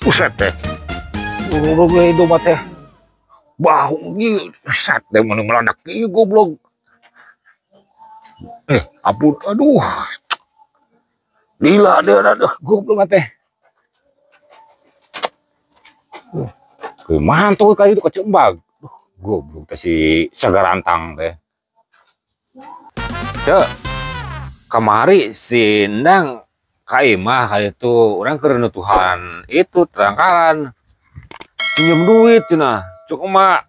Buset deh. Udah gue hidup teh. Bau gitu. Set deh mana meledak gitu goblok. Ampun. Aduh. Lila deh ada goblok teh. Kumaha tuh kayak itu kecembag. Goblok teh si Sagarantang teh. Cek. Kemari si Endang kaimah kayak itu orang karena Tuhan itu terangkalan pinjam duit cina cukup mah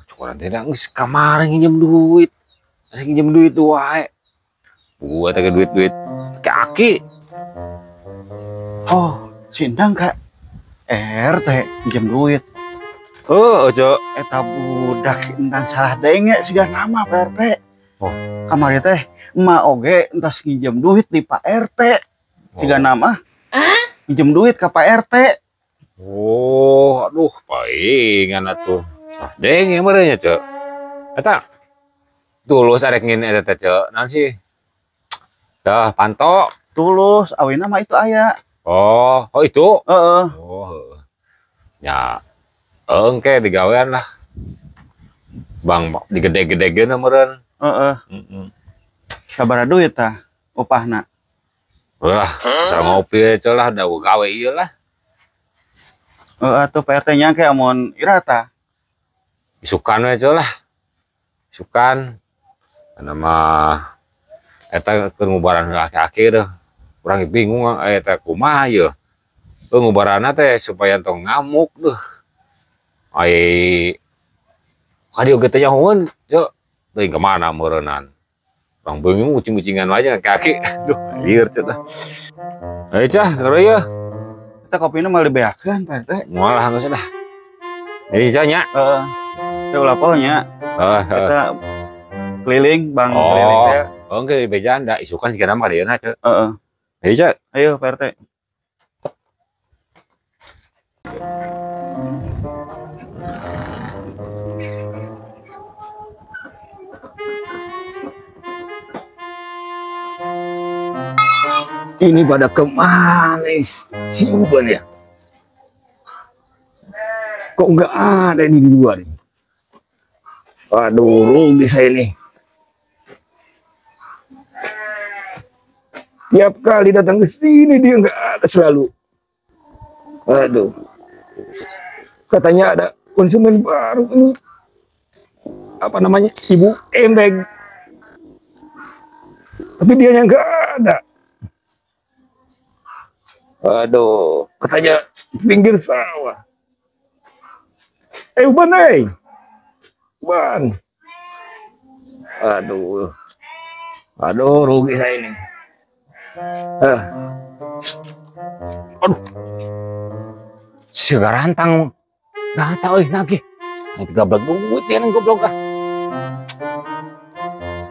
cukup nanti nangis kemarin pinjam duit masih pinjam duit wae gua tega duit kaki si Endang kak RT pinjam duit cok eta budak si Endang salah denge siga nama Pak RT kamari teh emak oge entas pinjam duit di Pak RT siga nama pinjam duit ke Pak RT. Aduh palingan atuh deng yang merenya cok eta tulus arek ngin eta cok nanti dah panto Tulus awina mah itu aya itu heeh ya engke digawean lah bang digede-gedegeun meureun heeh sabaraha duit tah upahna wah cara ngopi aja lah udah gawe ieu lah atuh Pak RT nya ke amun irata isukan we lah isukan nama eta keur ngubaran aki-aki deh urang bingung eta kumaha ieu ngubaranna teh supaya tong ngamuk deh ai kadi oge teh nyahoeun ceu teuing ka mana meureunan urang bingung ucing-ucingan wae kaki aduh lieur ceu dah ayo cah ngeureuyeuh kita kopina malah dibeakeun Pak RT moal geus dah jadi nya teh ulah pohonya kita keliling bang keliling teh engke bejanda isukan sikana mah dieu na ceu jadi cah ayo Pak RT ini pada kemana si Uban ya? Kok nggak ada di luar? Aduh, rugi saya ini. Tiap kali datang ke sini dia nggak ada selalu. Aduh, katanya ada konsumen baru ini. Apa namanya? Ibu Embeg. Tapi dia yang nggak ada. Aduh, katanya pinggir sawah. Uban, Uban. Aduh, rugi saya ini. Aduh, Sagarantang nggak tahu lagi. Nanti gablak duit dia neng goblok ah.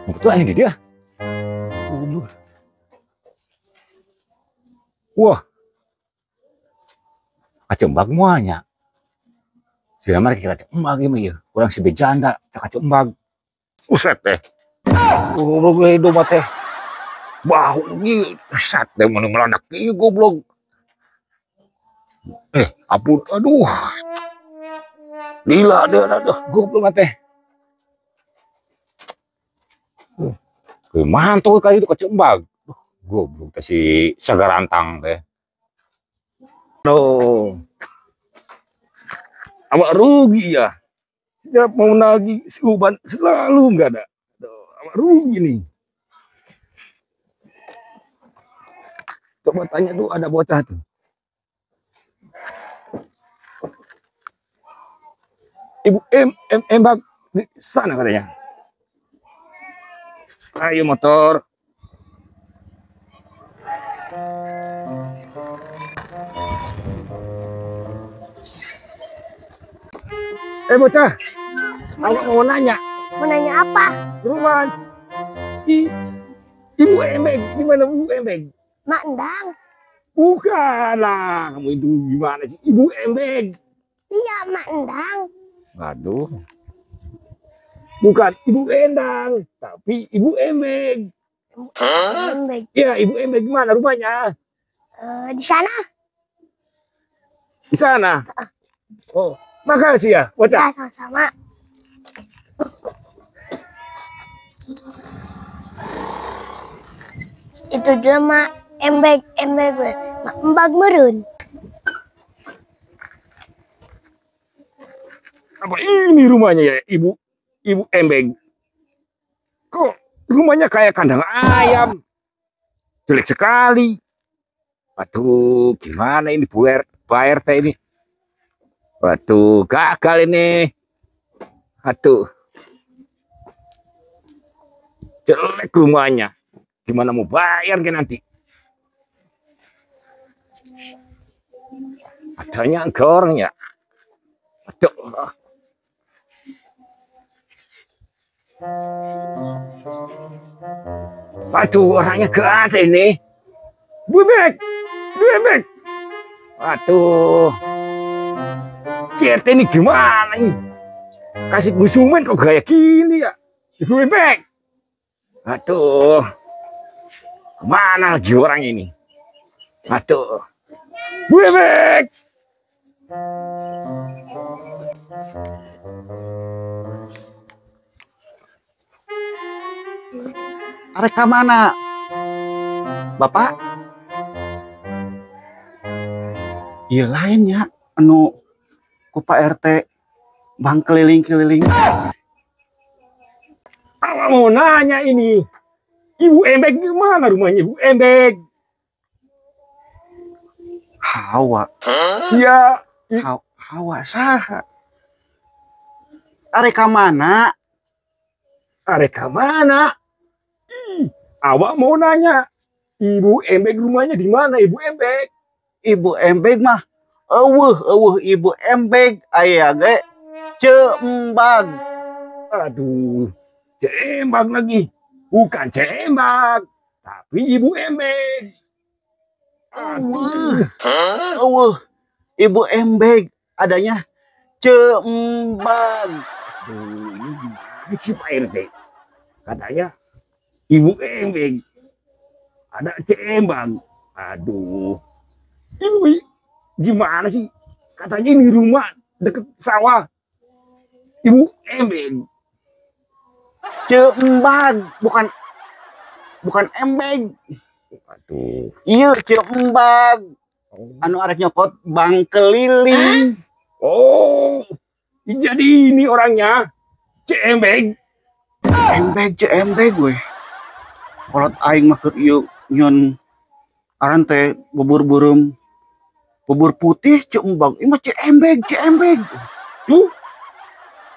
Itu aja dia. Wah. Kacembag muanya. Sudah mari kita cembag ini ya. Kurang si bejanda, kacembag. Uset deh. Gue hidup teh. Bau gitu. Set deh mana meledak gitu goblok. Ampun, aduh. Lila deh ada goblok teh. Kumaha tuh kayak itu kacembag. Goblok teh si Sagarantang teh. Awak rugi ya. Setiap mau nagih si Uban selalu nggak ada. Awak rugi nih. Coba tanya tuh ada bocah tuh. Ibu Embag di sana katanya. Ayo motor. Bocah, awak mau nanya. Mau nanya apa? Rumah Ibu Embeg, gimana Ibu Embeg? Mak Endang. Bukan lah, kamu itu gimana sih? Ibu Embeg. Iya, Mak Endang. Aduh. Bukan Ibu Endang, tapi Ibu Embeg. Embeg. Iya, Ibu Embeg gimana rumahnya? Di sana. Di sana. Oh, makasih ya, bocah. Ya, sama-sama. Itu dia mah embeg mak embag merun. Apa ini rumahnya ya, Ibu Embeg? Kok rumahnya kayak kandang ayam? Jelek sekali. Waduh, gimana ini Pak RT ini? Waduh, gagal ini. Aduh. Jelek rumahnya. Gimana mau bayar ke nanti? Adanya enggak orang ya? Aduh. Aduh, orangnya gak ada ini. Bebek. Aduh. CRT ini gimana nih? Kasih gusuman kok kayak gini ya? Bebek. Aduh. Kemana lagi orang ini? Aduh. Bebek. Arek ka mana? Bapak? Iya lain ya, anu ku Pak RT bang keliling-keliling. Apa mau nanya ini? Ibu Embeg gimana rumahnya Ibu Embeg? Hawa. Ya, Hawa saha? Arek ka mana? arek mana? Awak mau nanya, Ibu Embeg rumahnya di mana Ibu Embeg? Ibu Embeg mah eueuh Ibu Embeg aya ge Cembag. Aduh, Cembag lagi. Bukan Cembag, tapi Ibu Embeg. Eueuh Ibu Embeg adanya Cembag. Aduh, ini gimana sih Pak RT? Katanya Ibu Embeg ada Cembag. Aduh, ini gimana sih? Katanya ini rumah deket sawah. Ibu Embeg. Cembag bukan Embeg. Aduh. Iya Cembag. Anu arek nyokot bang keliling. Oh, jadi ini orangnya Cembeg. Embeg gue. Kolot aing mah keur ieu nyon aran teh bubur putih Cembag. Ieu mah Cembeg. Tuh,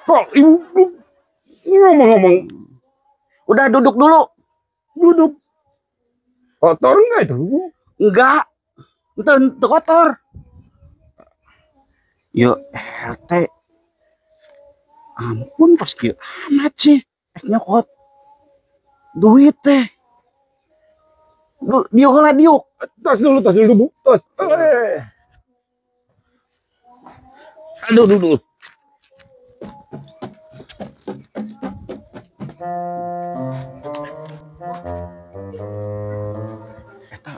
kok ibu ngomong-ngomong Udah duduk dulu. duduk kotor enggak itu? Enggak. Ente kotor. Yo RT. Ampun pas kieu amat sih. Nyokot duit teh. Diuk. Tas dulu Bu. Tas. Aduh, duduk. Eta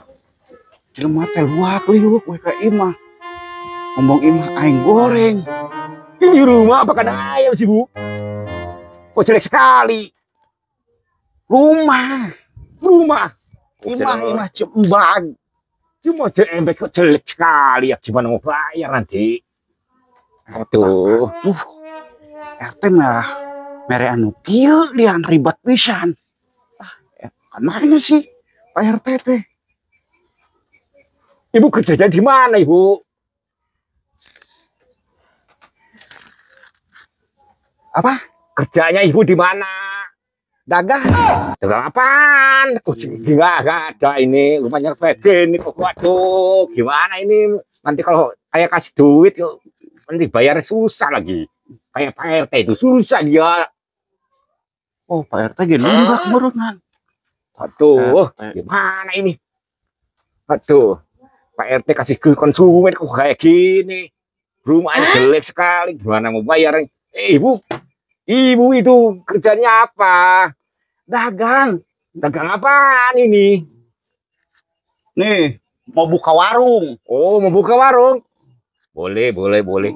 jelema teh luak liuk we ka imah. Ngomong imah aing goreng. Ini rumah apa kandang ayam sih, Bu? Kok jelek sekali. Rumah imah Cembag. Cuma Cembeg kok jelek sekali ya. Gimana mau bayar nanti? Aduh. RT mah mere anu kieu lian ribet pisan. Kemana sih Pak RT teh? Ibu kerjanya di mana, Ibu? Apa? Kerjanya Ibu di mana? Dagang. Dagang apaan? Nggak ada ini. Rumahnya Fegen itu. Waduh, gimana ini? Nanti kalau saya kasih duit, nanti bayar susah lagi. Kayak Pak RT itu susah dia. Oh, Pak RT ge nunggak murunan. Aduh, gimana ini? Aduh, Pak RT kasih ke konsumen kok kayak gini. Rumahnya jelek sekali. Gimana mau bayar? Ibu itu kerjanya apa? Dagang. Dagang apaan ini? Nih, mau buka warung. Oh, mau buka warung. Boleh, boleh, boleh.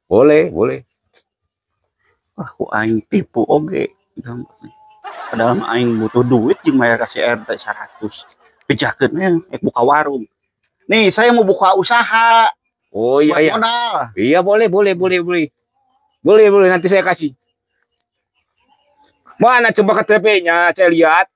Boleh, boleh. Wah, ku aing tipu oge. Padahal mah aing butuh duit jeung bayar kasih RT 100. Pijakeun we buka warung. Nih, saya mau buka usaha. Oh iya, Buat iya. modal. Iya, boleh, boleh, boleh, boleh. Boleh, boleh, nanti saya kasih. Mana coba KTP-nya, saya lihat.